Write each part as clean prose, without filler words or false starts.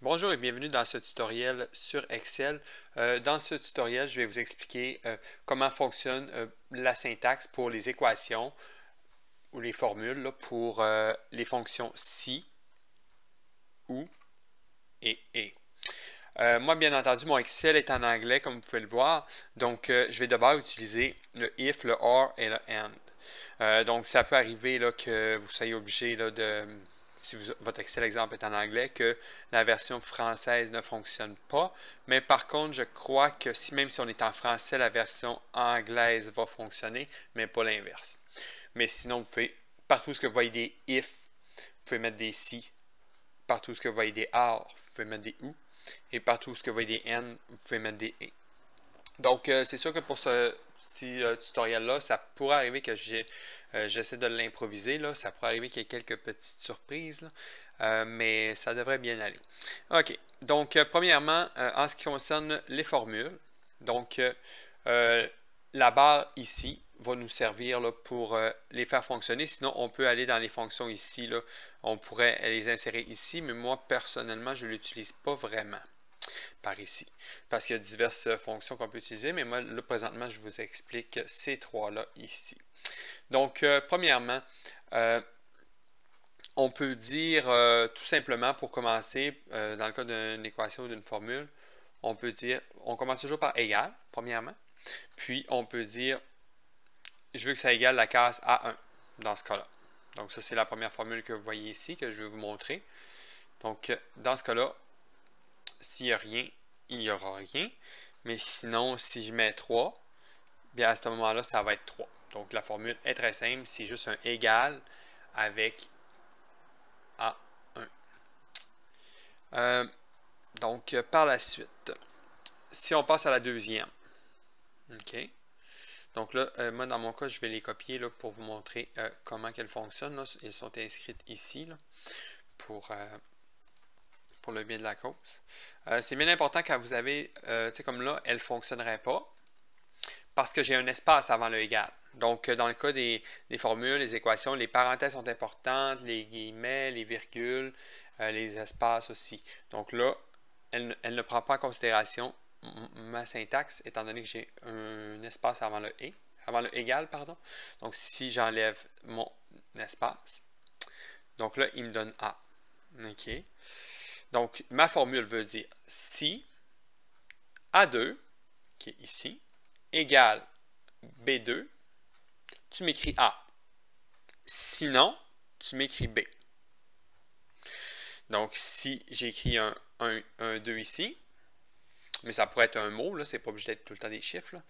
Bonjour et bienvenue dans ce tutoriel sur Excel. Dans ce tutoriel, je vais vous expliquer comment fonctionne la syntaxe pour les équations ou les formules là, pour les fonctions si, ou et. Moi, bien entendu, mon Excel est en anglais, comme vous pouvez le voir. Donc, je vais d'abord utiliser le if, le or et le and. Donc, ça peut arriver là, que vous soyez obligé là, si votre Excel exemple est en anglais, que la version française ne fonctionne pas. Mais par contre, je crois que même si on est en français, la version anglaise va fonctionner, mais pas l'inverse. Mais sinon, vous pouvez, partout ce que vous voyez des if, vous pouvez mettre des si. Partout ce que vous voyez des or, vous pouvez mettre des ou. Et partout ce que vous voyez des n, vous pouvez mettre des et. Donc, c'est sûr que pour ce petit tutoriel-là, ça pourrait arriver que j'essaie de l'improviser. Ça pourrait arriver qu'il y ait quelques petites surprises, mais ça devrait bien aller. OK. Donc, premièrement, en ce qui concerne les formules, donc, la barre ici va nous servir là, pour les faire fonctionner. Sinon, on peut aller dans les fonctions ici. Là. On pourrait les insérer ici, mais moi, personnellement, je ne l'utilise pas vraiment par ici. Parce qu'il y a diverses fonctions qu'on peut utiliser, mais moi, là, présentement, je vous explique ces trois-là ici. Donc, premièrement, on peut dire tout simplement pour commencer, dans le cas d'une équation ou d'une formule, on peut dire, on commence toujours par égal, premièrement, puis on peut dire, je veux que ça égale la case A1 dans ce cas-là. Donc, ça, c'est la première formule que vous voyez ici, que je vais vous montrer. Donc, dans ce cas-là, s'il n'y a rien, il n'y aura rien. Mais sinon, si je mets 3, bien à ce moment-là, ça va être 3. Donc la formule est très simple, c'est juste un égal avec A1. Donc par la suite, si on passe à la deuxième, OK. Donc là, moi dans mon cas, je vais les copier là, pour vous montrer comment qu'elles fonctionnent. Là. Elles sont inscrites ici là, pour le bien de la cause. C'est bien important quand vous avez, tu sais comme là, elle ne fonctionnerait pas parce que j'ai un espace avant le égal. Donc, dans le cas des formules, les équations, les parenthèses sont importantes, les guillemets, les virgules, les espaces aussi. Donc là, elle ne prend pas en considération ma syntaxe, étant donné que j'ai un espace avant le égal, pardon. Donc, si j'enlève mon espace, donc là, il me donne A. OK. Donc, ma formule veut dire si A2, qui est ici, égale B2, tu m'écris A. Sinon, tu m'écris B. Donc, si j'écris un 2 ici, mais ça pourrait être un mot, là, c'est pas obligé d'être tout le temps des chiffres. Là.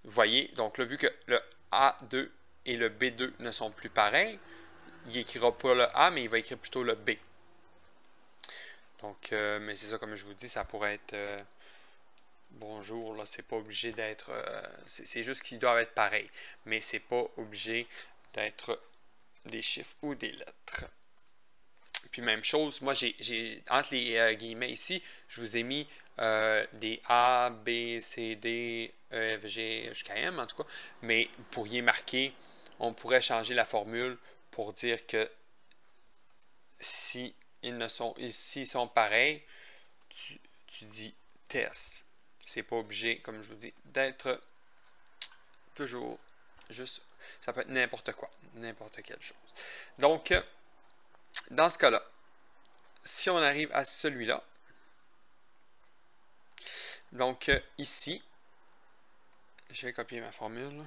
Vous voyez, donc là, vu que le A2 et le B2 ne sont plus pareils, il n'écrira pas le A, mais il va écrire plutôt le B. Donc, mais c'est ça, comme je vous dis, ça pourrait être bonjour, là, c'est pas obligé d'être. C'est juste qu'ils doivent être pareils, mais c'est pas obligé d'être des chiffres ou des lettres. Puis même chose, moi j'ai entre les guillemets ici, je vous ai mis des A, B, C, D, E, F, G, jusqu'à M en tout cas, mais vous pourriez marquer, on pourrait changer la formule pour dire que si ils sont pareils, tu dis test. C'est pas obligé, comme je vous dis, d'être toujours juste, ça peut être n'importe quoi, n'importe quelle chose. Donc, dans ce cas-là, si on arrive à celui-là, donc ici, je vais copier ma formule.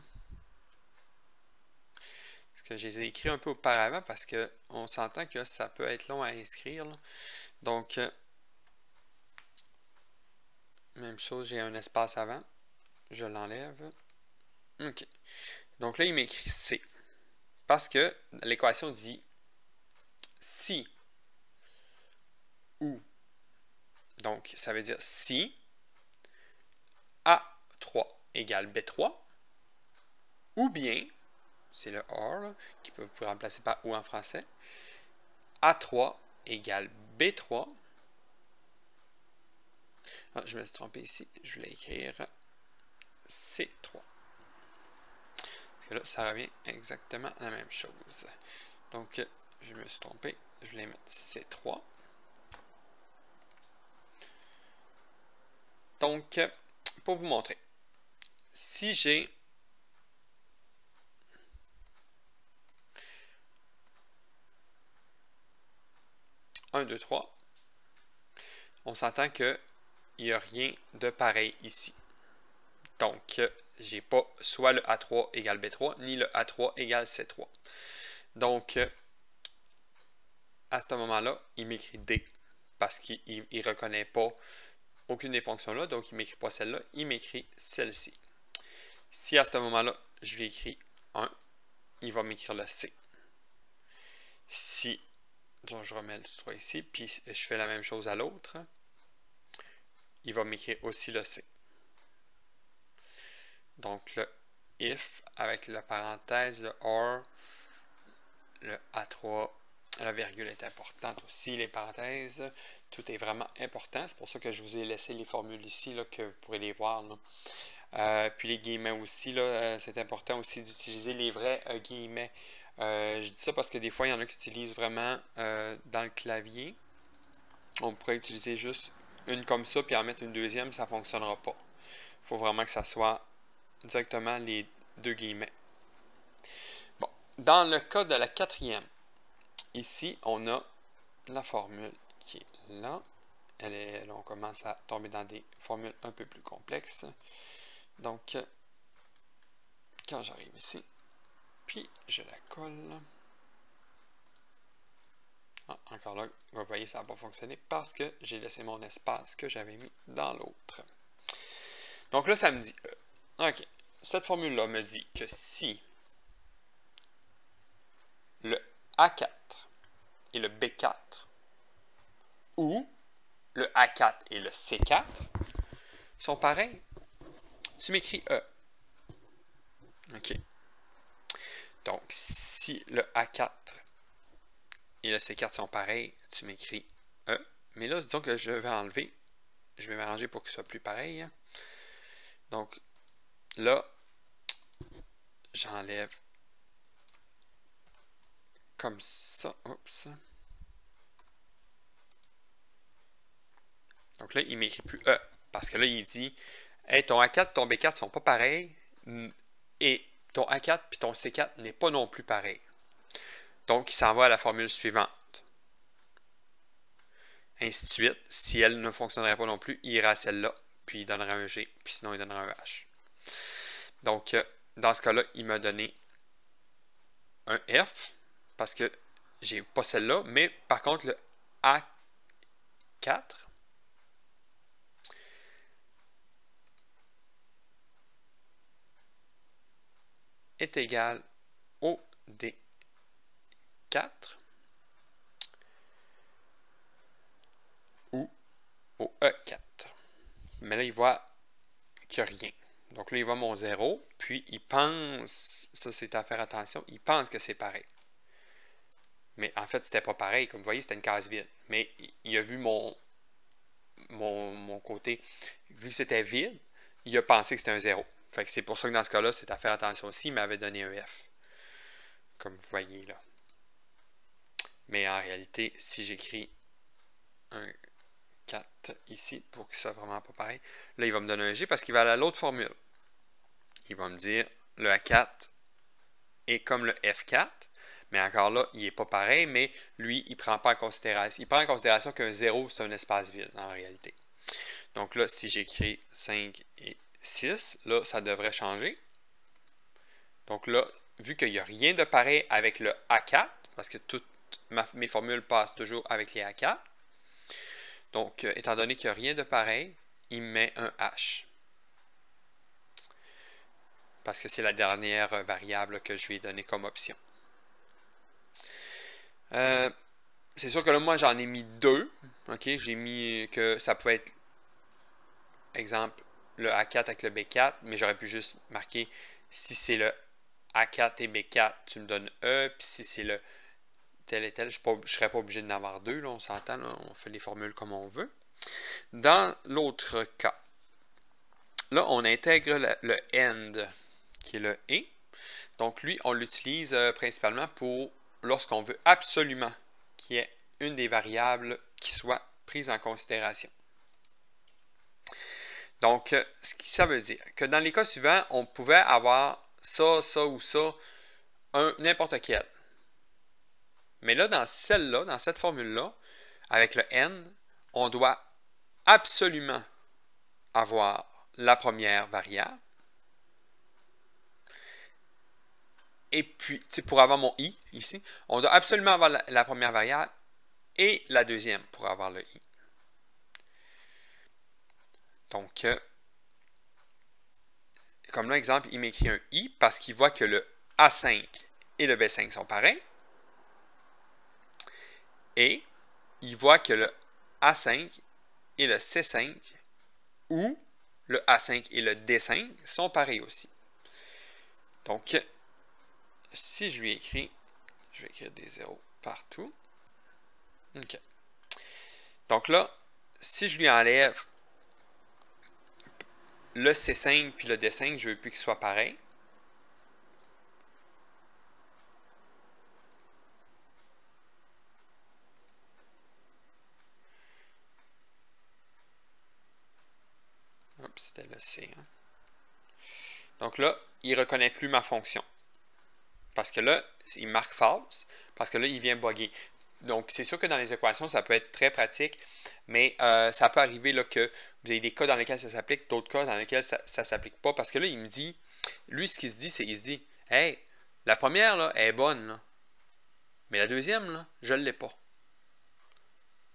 Parce que je les ai écrits un peu auparavant parce qu'on s'entend que ça peut être long à inscrire. Là. Donc, même chose, j'ai un espace avant. Je l'enlève. OK. Donc là, il m'écrit C. Parce que l'équation dit si ou. Donc, ça veut dire si A3 égale B3 ou bien, c'est le OR là, qui peut vous remplacer par ou en français, A3 égale B3. Ah, je me suis trompé ici, je voulais écrire C3. Parce que là, ça revient exactement la même chose. Donc, je me suis trompé, je voulais mettre C3. Donc, pour vous montrer, si j'ai un, 2, 3, on s'entend qu'il n'y a rien de pareil ici. Donc, j'ai pas soit le A3 égale B3, ni le A3 égale C3. Donc, à ce moment-là, il m'écrit D, parce qu'il ne reconnaît pas aucune des fonctions-là, donc il ne m'écrit pas celle-là, il m'écrit celle-ci. Si à ce moment-là, je lui écris 1, il va m'écrire le C. Si, donc je remets le 3 ici, puis je fais la même chose à l'autre, il va m'écrire aussi le C. Donc le if avec la parenthèse, le or, le A3, la virgule est importante aussi, les parenthèses, tout est vraiment important. C'est pour ça que je vous ai laissé les formules ici, là, que vous pourrez les voir. Puis les guillemets aussi, c'est important aussi d'utiliser les vrais guillemets. Je dis ça parce que des fois, il y en a qui utilisent vraiment dans le clavier. On pourrait utiliser juste une comme ça, puis en mettre une deuxième, ça ne fonctionnera pas. Il faut vraiment que ça soit directement les deux guillemets. Bon, dans le cas de la quatrième, ici, on a la formule qui est là. Là, on commence à tomber dans des formules un peu plus complexes. Donc, quand j'arrive ici, puis je la colle. Ah, encore là, vous voyez, ça n'a pas fonctionné parce que j'ai laissé mon espace que j'avais mis dans l'autre. Donc là, ça me dit, OK, cette formule-là me dit que si le A4 et le B4 ou le A4 et le C4 sont pareils, tu m'écris E. OK. Donc, si le A4 et le C4 sont pareils, tu m'écris E. Mais là, disons que je vais enlever, je vais m'arranger pour que ce soit plus pareil. Donc, là, j'enlève comme ça. Oups. Donc là, il ne m'écrit plus E. Parce que là, il dit, hey, ton A4 et ton B4 ne sont pas pareils. Et ton A4 et ton C4 n'est pas non plus pareil. Donc, il s'en va à la formule suivante. Ainsi de suite. Si elle ne fonctionnerait pas non plus, il ira à celle-là, puis il donnera un G, puis sinon il donnera un H. Donc, dans ce cas-là, il m'a donné un F, parce que j'ai pas celle-là, mais par contre, le A4 est égal au D4 ou au E4. Mais là, il voit qu'il n'y a rien. Donc là, il voit mon 0, puis il pense, ça c'est à faire attention, il pense que c'est pareil. Mais en fait, c'était pas pareil. Comme vous voyez, c'était une case vide. Mais il a vu mon côté, vu que c'était vide, il a pensé que c'était un 0. Fait que c'est pour ça que dans ce cas-là, c'est à faire attention aussi. Il m'avait donné un F. Comme vous voyez là. Mais en réalité, si j'écris un 4 ici, pour que ce soit vraiment pas pareil, là, il va me donner un G parce qu'il va aller à l'autre formule. Il va me dire, le A4 est comme le F4, mais encore là, il n'est pas pareil, mais lui, il ne prend pas en considération. Il prend en considération qu'un 0, c'est un espace vide, en réalité. Donc là, si j'écris 5 et 6, là, ça devrait changer. Donc là, vu qu'il n'y a rien de pareil avec le A4, parce que toutes mes formules passent toujours avec les A4, donc, étant donné qu'il n'y a rien de pareil, il met un H. Parce que c'est la dernière variable que je lui ai donnée comme option. C'est sûr que là, moi, j'en ai mis deux. OK, j'ai mis que ça pouvait être, exemple, le A4 avec le B4, mais j'aurais pu juste marquer si c'est le A4 et B4, tu me donnes E, puis si c'est le tel et tel, je ne serais pas obligé d'en avoir deux, là, on s'entend, on fait les formules comme on veut. Dans l'autre cas, là, on intègre le AND, qui est le et. Donc, lui, on l'utilise principalement pour lorsqu'on veut absolument qu'il y ait une des variables qui soit prise en considération. Donc, ce que ça veut dire que dans les cas suivants, on pouvait avoir ça, ça ou ça, n'importe quel. Mais là, dans celle-là, dans cette formule-là, avec le n, on doit absolument avoir la première variable. Et puis, pour avoir mon i ici, on doit absolument avoir la première variable et la deuxième pour avoir le i. Donc, comme là, exemple, il m'écrit un i parce qu'il voit que le A5 et le B5 sont pareils. Et il voit que le A5 et le C5 ou le A5 et le D5 sont pareils aussi. Donc, si je lui écris, je vais écrire des zéros partout. OK. Donc là, si je lui enlève le C5 puis le D5, je ne veux plus qu'ils soient pareils. Hop, c'était le C. Hein. Donc là, il ne reconnaît plus ma fonction. Parce que là, il marque false, parce que là, il vient bugger. Donc, c'est sûr que dans les équations, ça peut être très pratique, mais ça peut arriver là, que vous avez des cas dans lesquels ça s'applique, d'autres cas dans lesquels ça ne s'applique pas. Parce que là, il me dit, lui, ce qu'il se dit, c'est qu'il se dit, hey, la première, là, elle est bonne, là. Mais la deuxième, là, je ne l'ai pas.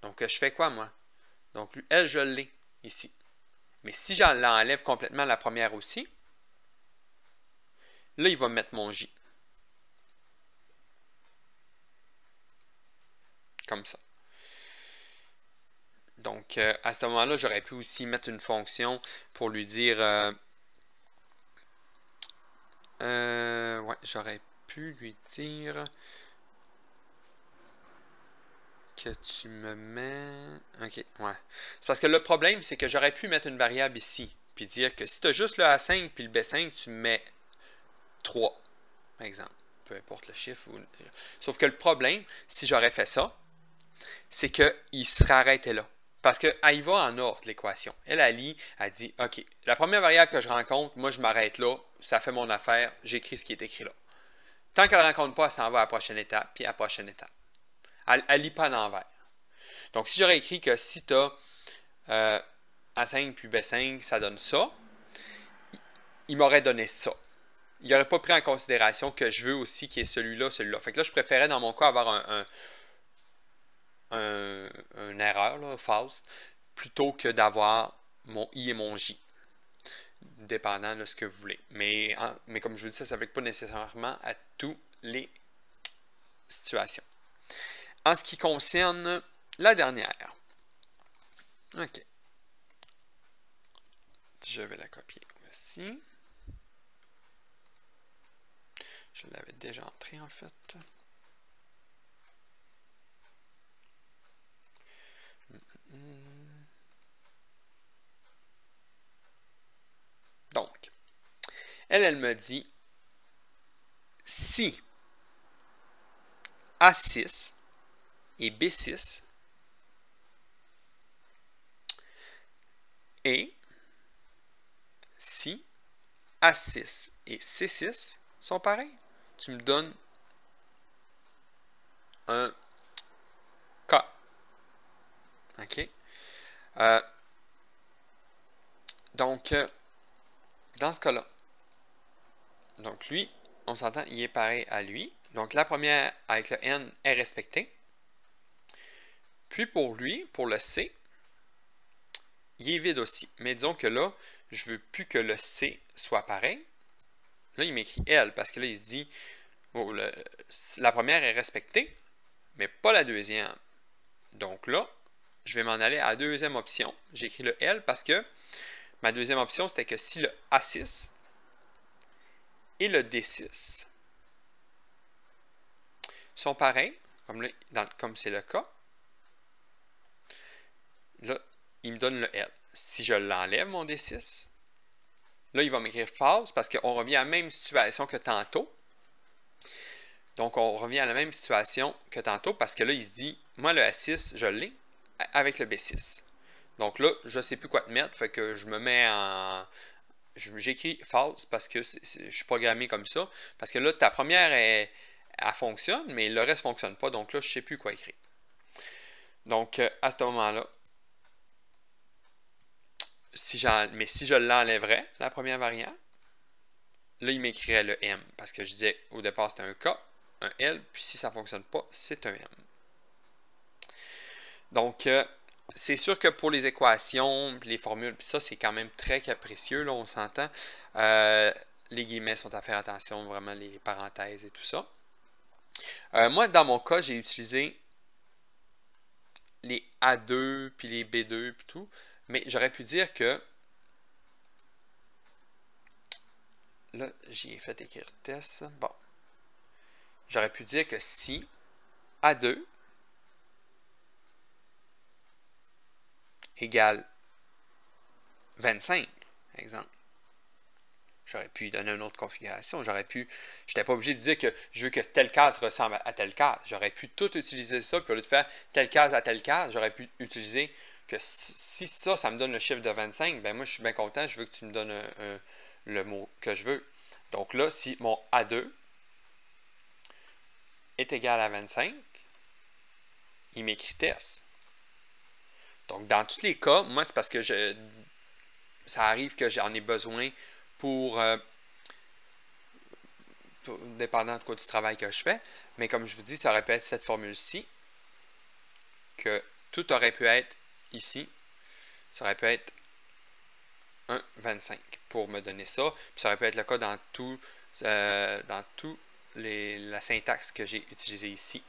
Donc, je fais quoi, moi? Donc, elle, je l'ai ici. Mais si j'enlève complètement la première aussi, là, il va mettre mon J. Comme ça. Donc, à ce moment-là, j'aurais pu aussi mettre une fonction pour lui dire... ouais, j'aurais pu lui dire que tu me mets... OK, ouais. C'est parce que le problème, c'est que j'aurais pu mettre une variable ici, puis dire que si tu as juste le A5 puis le B5, tu mets 3, par exemple. Peu importe le chiffre. Sauf que le problème, si j'aurais fait ça, c'est qu'il serait arrêté là. Parce qu'elle va en ordre, l'équation. Elle lit, elle dit, OK, la première variable que je rencontre, moi, je m'arrête là, ça fait mon affaire, j'écris ce qui est écrit là. Tant qu'elle ne rencontre pas, elle s'en va à la prochaine étape, puis à la prochaine étape. Elle ne lit pas à l'envers. Donc, si j'aurais écrit que si tu as A5 puis B5, ça donne ça, il m'aurait donné ça. Il n'aurait pas pris en considération que je veux aussi qu'il y ait celui-là, celui-là. Fait que là, je préférais, dans mon cas, avoir une erreur, là, false, plutôt que d'avoir mon I et mon J, dépendant de ce que vous voulez. Mais comme je vous dis, ça ne s'applique pas nécessairement à toutes les situations. En ce qui concerne la dernière, OK. Je vais la copier aussi. Je l'avais déjà entrée en fait. Donc, elle me dit si A6 et B6 et si A6 et C6 sont pareils, tu me donnes un K. OK? Donc, dans ce cas-là, donc lui, on s'entend, il est pareil à lui. Donc, la première avec le N est respectée. Puis pour lui, pour le C, il est vide aussi. Mais disons que là, je ne veux plus que le C soit pareil. Là, il m'écrit L parce que là, il se dit, oh, la première est respectée, mais pas la deuxième. Donc là, je vais m'en aller à la deuxième option. J'écris le L parce que ma deuxième option, c'était que si le A6 et le D6 sont pareils, comme c'est le cas, là, il me donne le L. Si je l'enlève, mon D6, là, il va m'écrire false parce qu'on revient à la même situation que tantôt. Donc, on revient à la même situation que tantôt parce que là, il se dit, moi, le A6, je l'ai avec le B6. Donc là, je ne sais plus quoi te mettre, fait que je me mets en... J'écris false parce que je suis programmé comme ça. Parce que là, ta première, elle fonctionne, mais le reste ne fonctionne pas. Donc là, je ne sais plus quoi écrire. Donc, à ce moment-là, si je l'enlèverais, la première variable, là, il m'écrirait le M. Parce que je disais, au départ, c'était un K, un L, puis si ça ne fonctionne pas, c'est un M. Donc, c'est sûr que pour les équations, les formules, puis ça, c'est quand même très capricieux, là, on s'entend. Les guillemets sont à faire attention, vraiment les parenthèses et tout ça. Moi, dans mon cas, j'ai utilisé les A2, puis les B2, puis tout. Mais j'aurais pu dire que... Là, j'y ai fait écrire test. Bon. J'aurais pu dire que si A2 égale 25, exemple. J'aurais pu donner une autre configuration. Je n'étais pas obligé de dire que je veux que telle case ressemble à telle case. J'aurais pu tout utiliser ça, puis au lieu de faire telle case à telle case, j'aurais pu utiliser que si ça me donne le chiffre de 25, ben moi je suis bien content, je veux que tu me donnes le mot que je veux. Donc là, si mon A2 est égal à 25, il m'écrit test. Donc, dans tous les cas, moi, c'est parce que ça arrive que j'en ai besoin pour dépendant de quoi du travail que je fais. Mais comme je vous dis, ça aurait pu être cette formule-ci, que tout aurait pu être ici. Ça aurait pu être 1,25 pour me donner ça. Puis ça aurait pu être le cas dans tout la syntaxe que j'ai utilisée ici.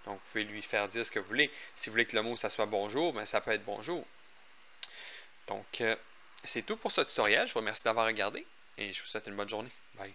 Donc, vous pouvez lui faire dire ce que vous voulez. Si vous voulez que le mot, ça soit bonjour, ben ça peut être bonjour. Donc, c'est tout pour ce tutoriel. Je vous remercie d'avoir regardé et je vous souhaite une bonne journée. Bye.